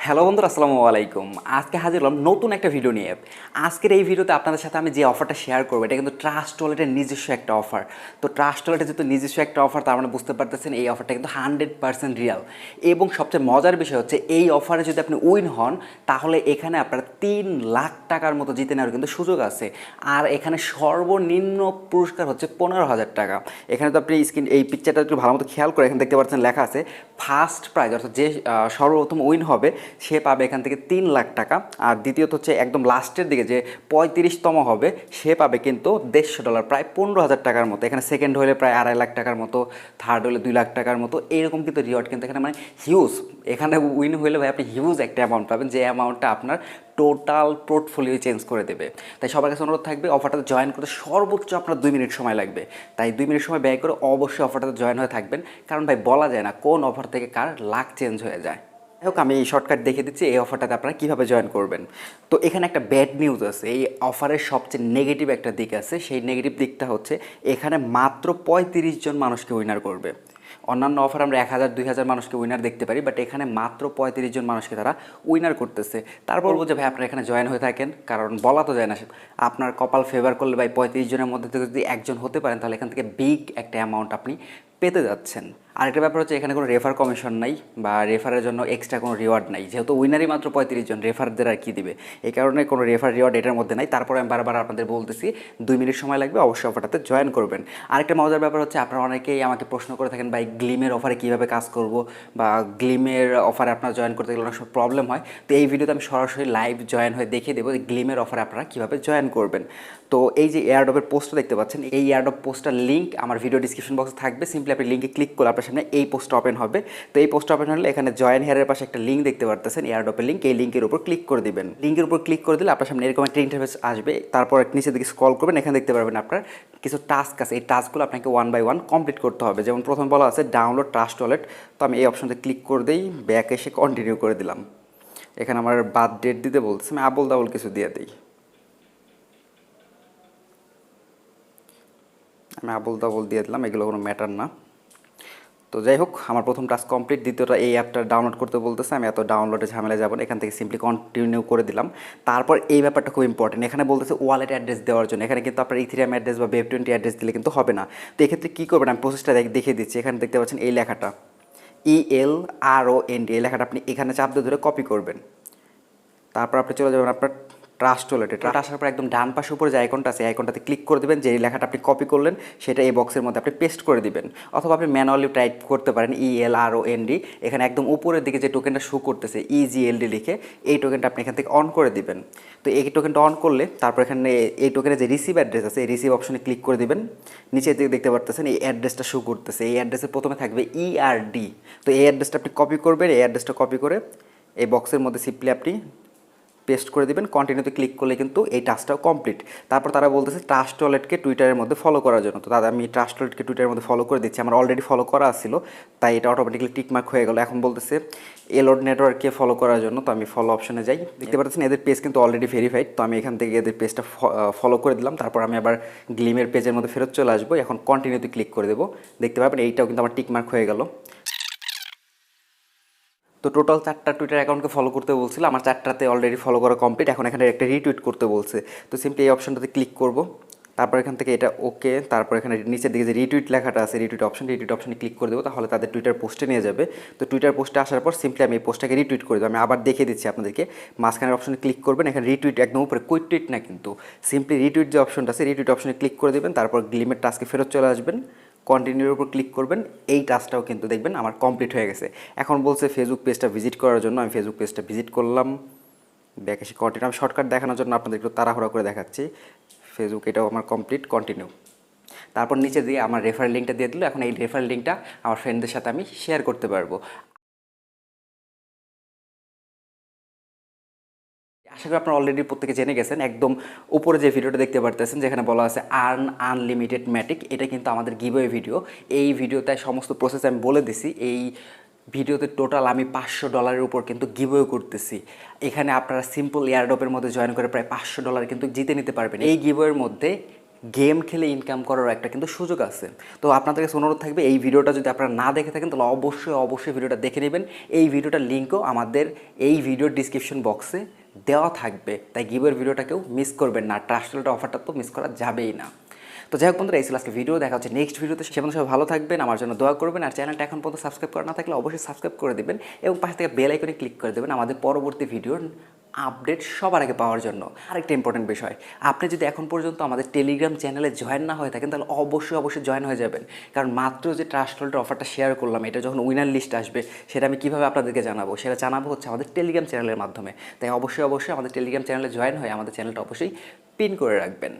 Hello বন্ধুরা, আসসালামু আলাইকুম। আজকে হাজির হলাম নতুন একটা ভিডিও নিয়ে। আজকের এই ভিডিওতে আপনাদের সাথে আমি যে অফারটা শেয়ার করবো এটা কিন্তু ট্রাস্ট ওয়ালেটের নিজস্ব একটা অফার। তো ট্রাস্ট ওয়ালেটের যেহেতু নিজস্ব একটা অফার, তার মানে বুঝতে পারতেছেন এই অফারটা কিন্তু 100% রিয়াল। এবং সবচেয়ে মজার বিষয় হচ্ছে এই অফারে যদি আপনি উইন হন তাহলে এখানে আপনার 3 লাখ টাকার মতো জিতে নেওয়ার কিন্তু সুযোগ আছে। আর এখানে সর্বনিম্ন পুরস্কার হচ্ছে 15,000 টাকা। এখানে তো আপনি এই পিকচারটা একটু ভালো মতো খেয়াল করে এখানে দেখতে পাচ্ছেন লেখা আছে ফার্স্ট প্রাইজ, অর্থাৎ যে সর্বপ্রথম উইন হবে সে পাবে এখান থেকে 3 লাখ টাকা। আর দ্বিতীয়ত হচ্ছে একদম লাস্টের দিকে যে 35তম হবে সে পাবে কিন্তু $150, প্রায় 15,000 টাকার মতো। এখানে সেকেন্ড হলে প্রায় 2.5 লাখ টাকার মতো, থার্ড হলে 2 লাখ টাকার মতো, এরকম কিন্তু রিওয়ার্ড কিন্তু এখানে মানে হিউজ। এখানে উইন হলে ভাই আপনি হিউজ একটা অ্যামাউন্ট পাবেন, যে অ্যামাউন্টটা আপনার টোটাল পোর্টফোলিও চেঞ্জ করে দেবে। তাই সবার কাছে অনুরোধ থাকবে অফারটাতে জয়েন করতে সর্বোচ্চ আপনার 2 মিনিট সময় লাগবে। তাই 2 মিনিট সময় ব্যয় করে অবশ্যই অফারটাতে জয়েন হয়ে থাকবেন, কারণ ভাই বলা যায় না কোন অফার থেকে কার লাক চেঞ্জ হয়ে যায়। হোক, আমি এই শর্টকাট দেখে দিচ্ছি এই অফারটাতে আপনারা কীভাবে জয়েন করবেন। তো এখানে একটা ব্যাড নিউজ আছে, এই অফারের সবচেয়ে নেগেটিভ একটা দিক আছে। সেই নেগেটিভ দিকটা হচ্ছে এখানে মাত্র 35 জন মানুষকে উইনার করবে। অন্যান্য অফার আমরা 1,000 2,000 মানুষকে উইনার দেখতে পারি, বাট এখানে মাত্র 35 জন মানুষকে তারা উইনার করতেছে। তারপর বলবো যে ভাই আপনারা এখানে জয়েন হয়ে থাকেন, কারণ বলা তো যায় না, আপনার কপাল ফেভার করলে ভাই 35 জনের মধ্যে থেকে যদি একজন হতে পারেন তাহলে এখান থেকে বিগ একটা অ্যামাউন্ট আপনি পেতে যাচ্ছেন। আরেকটা ব্যাপার হচ্ছে এখানে কোনো রেফার কমিশন নাই বা রেফারের জন্য এক্সট্রা কোনো রিওয়ার্ড নাই, যেহেতু উইনারই মাত্র 35 জন, রেফারদের আর কি দিবে, এই কারণে কোনো রেফার রিওয়ার্ড এটার মধ্যে নাই। তারপরে আমি বারবার আপনাদের বলতেছি 2 মিনিট সময় লাগবে, অবশ্যই অফারটাতে জয়েন করবেন। আরেকটা মজার ব্যাপার হচ্ছে আপনারা অনেকেই আমাকে প্রশ্ন করে থাকেন ভাই গ্লিমের অফারে কীভাবে কাজ করব, বা গ্লিমের অফারে আপনারা জয়েন করতে গেলে অনেক সময় প্রবলেম হয়। তো এই ভিডিওতে আমি সরাসরি লাইভ জয়েন হয়ে দেখিয়ে দেবো গ্লিমের অফারে আপনারা কীভাবে জয়েন করবেন। তো এই যে এয়ারড্রপের পোস্টটা দেখতে পাচ্ছেন, এই এয়ারড্রপ পোস্টটার লিঙ্ক আমার ভিডিও ডিসক্রিপশন বক্সে থাকবে। সিম্পলি আপনি লিঙ্কে ক্লিক করলে আপনার সামনে এই পোস্টটা ওপেন হবে। তো এই পোস্টটা ওপেন হলে এখানে জয়েন হেয়ারের পাশে একটা লিঙ্ক দেখতে পারতেছেন, এয়ারড্রপের লিঙ্ক। এই লিঙ্কের উপর ক্লিক করে দিবেন। লিঙ্কের উপর ক্লিক করে দিলে আপনার সামনে এরকম একটা ইন্টারফেস আসবে। তারপর নিচের দিকে স্ক্রল করবেন, এখানে দেখতে পারবেন আপনার কিছু টাস্ক আছে। এই টাস্কগুলো আপনাকে 1 বাই 1 কমপ্লিট করতে হবে। যেমন প্রথম বলা আছে ডাউনলোড ট্রাস্ট ওয়ালেট। তো আমি এই অপশনতে ক্লিক করে দিই, ব্যাক এসে কন্টিনিউ করে দিলাম। এখানে আমার বার্থ ডেট দিতে বলতেছে, আমি আবল দাবল কিছু দিয়ে দিই। আমি আবল দাবল দিয়ে দিলাম, এগুলো কোনো ম্যাটার না। তো যাই হোক, আমার প্রথম টাস্ক কমপ্লিট। দ্বিতীয়টা এই অ্যাপটা ডাউনলোড করতে বলতেছে, আমি এত ডাউনলোডে ঝামেলা যাব না, এখান থেকে সিম্পলি কন্টিনিউ করে দিলাম। তারপর এই ব্যাপারটা খুব ইম্পর্টেন্ট, এখানে বলতেছে ওয়ালেট অ্যাড্রেস দেওয়ার জন্য। এখানে কিন্তু আপনার ইথেরিয়াম অ্যাড্রেস বা ওয়েব20 অ্যাড্রেস দিলে কিন্তু হবে না। তো এক্ষেত্রে কী করবেন আমি প্রসেসটা দেখিয়ে দিচ্ছি। এখানে দেখতে পাচ্ছেন এই লেখাটা ELROND, এই লেখাটা আপনি এখানে চাপ দিয়ে ধরে কপি করবেন। তারপর আপনি চলে যাবেন আপনার ট্রাস্ট ওয়ালেটে। ট্রাস্ট আসার পর একদম ডান পাশে উপরে যে আইকনটা আছে, আইকনটাতে ক্লিক করে দেবেন। যে লেখাটা আপনি কপি করলেন সেটা এই বক্সের মধ্যে আপনি পেস্ট করে দিবেন, অথবা আপনি ম্যানুয়ালি টাইপ করতে পারেন ELROND। এখানে একদম উপরের দিকে যে টোকেনটা শো করতেছে EGLD লিখে, এই টোকেনটা আপনি এখান থেকে অন করে দিবেন। তো এই টোকেনটা অন করলে তারপর এখানে এই টোকেনের যে রিসিভ অ্যাড্রেস আছে, এই রিসিভ অপশনে ক্লিক করে দিবেন। নিচের দিকে দেখতে পারতেছেন এই অ্যাড্রেসটা শো করতেছে, এই অ্যাড্রেসের প্রথমে থাকবে ERD। তো এই অ্যাড্রেসটা আপনি কপি করবেন, এই অ্যাড্রেসটা কপি করে এই বক্সের মধ্যে সিম্পলি আপনি পেস্ট করে দিবেন। কন্টিনিউতে ক্লিক করলে কিন্তু এই টাস্কটাও কমপ্লিট। তারপর তারা বলতেছে ট্রাস্ট ওয়ালেটকে টুইটারের মধ্যে ফলো করার জন্য। তো দাদা আমি ট্রাস্ট ওয়ালেটকে টুইটারের মধ্যে ফলো করে দিচ্ছি, আমার অলরেডি ফলো করা ছিল, তাই এটা অটোমেটিকলি টিকমার্ক হয়ে গেল। এখন বলতেছে এলোড নেটওয়ার্ককে ফলো করার জন্য, তো আমি ফলো অপশনে যাই। দেখতে পাচ্ছেন এদের পেজ কিন্তু অলরেডি ভেরিফাইড। তো আমি এখান থেকে এদের পেজটা ফলো করে দিলাম। তারপর আমি আবার গ্লিমের পেজের মধ্যে ফেরত চলে আসবো। এখন কন্টিনিউতে ক্লিক করে দেবো। দেখতে পাবেন এইটাও কিন্তু আমার টিকমার্ক হয়ে গেল। তো টোটাল 4টা টুইটার অ্যাকাউন্টকে ফলো করতে বলছিল, আমার 4টাতে অলরেডি ফলো করা কমপ্লিট। এখন এখানে একটা রিটুইট করতে বলছে, তো সিম্পলি এই অপশনটাতে ক্লিক করব। তারপর এখান থেকে এটা ওকে, তারপর এখানে নিচের দিকে যে রিটুইট লেখাটা আছে, রিটুইট অপশনে ক্লিক করে দেবো, তাহলে তাদের টুইটার পোস্টে নিয়ে যাবে। তো টুইটার পোস্টে আসার পর সিম্পলি আমি এই পোস্টটাকে রিটুইট করে দেবো। আমি আবার দেখিয়ে দিচ্ছি আপনাদেরকে, মাঝখানের অপশনে ক্লিক করবেন, এখানে রিটুইট একদম উপরে, কুইক টুইট না কিন্তু, সিম্পলি রিটুইট যে অপশনটা আছে রিটুইট অপশনে ক্লিক করে দেবেন। তারপর গ্লিমের টাস্কে ফেরত চলে আসবেন, কন্টিনিউর উপর ক্লিক করবেন। এই টাস্কটাও কিন্তু দেখবেন আমার কমপ্লিট হয়ে গেছে। এখন বলছে ফেসবুক পেজটা ভিজিট করার জন্য, আমি ফেসবুক পেজটা ভিজিট করলাম। ব্যাক এসে কন্টিনিউ, আমি শর্টকাট দেখানোর জন্য আপনাদের একটু তাড়াহুড়া করে দেখাচ্ছি। ফেসবুক এটাও আমার কমপ্লিট, কন্টিনিউ। তারপর নিচে দিয়ে আমার রেফারেল লিঙ্কটা দিয়ে দিল। এখন এই রেফারেল লিঙ্কটা আমার ফ্রেন্ডদের সাথে আমি শেয়ার করতে পারবো। আশা করি আপনারা অলরেডি প্রত্যেকে জেনে গেছেন। একদম উপরে যে ভিডিওটা দেখতে পারতেছেন যেখানে বলা আছে আর্ন আনলিমিটেড ম্যাটিক, এটা কিন্তু আমাদের গিভওয়ে ভিডিও। এই ভিডিওতে সমস্ত প্রসেস আমি বলে দিছি। এই ভিডিওতে টোটাল আমি $500 উপর কিন্তু গিভওয়ে করতেছি। এখানে আপনারা সিম্পল এয়ারড্রপের মধ্যে জয়েন করে প্রায় $500 কিন্তু জিতে নিতে পারবেন। এই গিভওয়ের মধ্যে গেম খেলে ইনকাম করার একটা কিন্তু সুযোগ আছে। তো আপনাদের কাছে অনুরোধ থাকবে এই ভিডিওটা যদি আপনারা না দেখে থাকেন তাহলে অবশ্যই ভিডিওটা দেখে নেবেন। এই ভিডিওটার লিঙ্কও আমাদের এই ভিডিওর ডিসক্রিপশন বক্সে দেওয়া থাকবে, তাই গিভের ভিডিওটা কেউ মিস করবেন না। ট্রাস্ট ওয়ালেটের অফারটা তো মিস করা যাবেই না। তো যাই হোক বন্ধুরা, এই ছিল আজকে ভিডিও। দেখা হচ্ছে নেক্সট ভিডিওতে। সে সবাই ভালো থাকবেন, আমার জন্য দোয়া করবেন। আর চ্যানেলটা এখন পর্যন্ত সাবস্ক্রাইব করা না থাকলে অবশ্যই সাবস্ক্রাইব করে দেবেন এবং পাশে থেকে বেল আইকনে ক্লিক করে দেবেন আমাদের পরবর্তী ভিডিওর আপডেট সবার আগে পাওয়ার জন্য। আরেকটা ইম্পর্টেন্ট বিষয়, আপনি যদি এখন পর্যন্ত আমাদের টেলিগ্রাম চ্যানেলে জয়েন না হয়ে থাকেন তাহলে অবশ্যই জয়েন হয়ে যাবেন। কারণ মাত্র যে ট্রাস্ট ওয়ালেটের অফারটা শেয়ার করলাম, এটা যখন উইনার লিস্ট আসবে সেটা আমি কীভাবে আপনাদেরকে জানাবো, সেটা জানাবো হচ্ছে আমাদের টেলিগ্রাম চ্যানেলের মাধ্যমে। তাই অবশ্যই আমাদের টেলিগ্রাম চ্যানেলে জয়েন হয়ে আমাদের চ্যানেলটা অবশ্যই পিন করে রাখবেন।